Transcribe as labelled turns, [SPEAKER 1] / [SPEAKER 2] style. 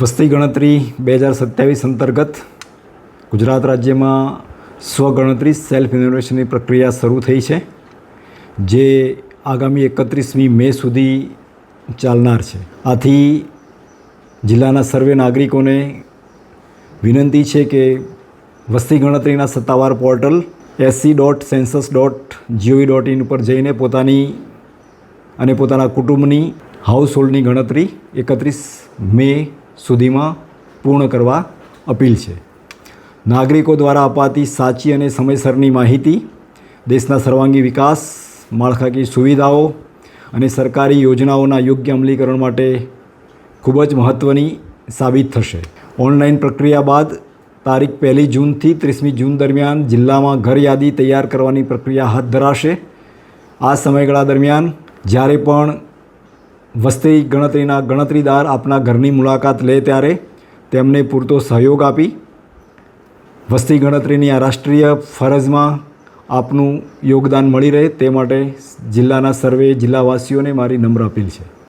[SPEAKER 1] વસ્તી ગણતરી 2027 અંતર્ગત ગુજરાત રાજ્યમાં સ્વગણતરી સેલ્ફ ઇન્યુમરેશનની પ્રક્રિયા શરૂ થઈ છે, જે આગામી 31મી મે સુધી ચાલનાર છે. આથી જિલ્લાના સર્વે નાગરિકોને વિનંતી છે કે વસ્તી ગણતરીના સત્તાવાર પોર્ટલ sc.census.gov.in ઉપર જઈને પોતાની અને પોતાના કુટુંબની હાઉસ હોલ્ડની ગણતરી 31 મે સુધીમાં પૂર્ણ કરવા અપીલ છે. નાગરિકો દ્વારા અપાતી સાચી અને સમયસરની માહિતી દેશના સર્વાંગી વિકાસ, માળખાકીય સુવિધાઓ અને સરકારી યોજનાઓના યોગ્ય અમલીકરણ માટે ખૂબ જ મહત્ત્વની સાબિત થશે. ઓનલાઈન પ્રક્રિયા બાદ તારીખ 1 જૂનથી 30મી જૂન દરમિયાન જિલ્લામાં ઘર યાદી તૈયાર કરવાની પ્રક્રિયા હાથ ધરાશે. આ સમયગાળા દરમિયાન જ્યારે પણ વસ્તી ગણતરીના ગણતરીદાર આપના ઘરની મુલાકાત લે ત્યારે તેમને પૂરતો સહયોગ આપી વસ્તી ગણતરીની આ રાષ્ટ્રીય ફરજમાં આપનું યોગદાન મળી રહે તે માટે જિલ્લાના સર્વે જિલ્લાવાસીઓને મારી નમ્ર અપીલ છે.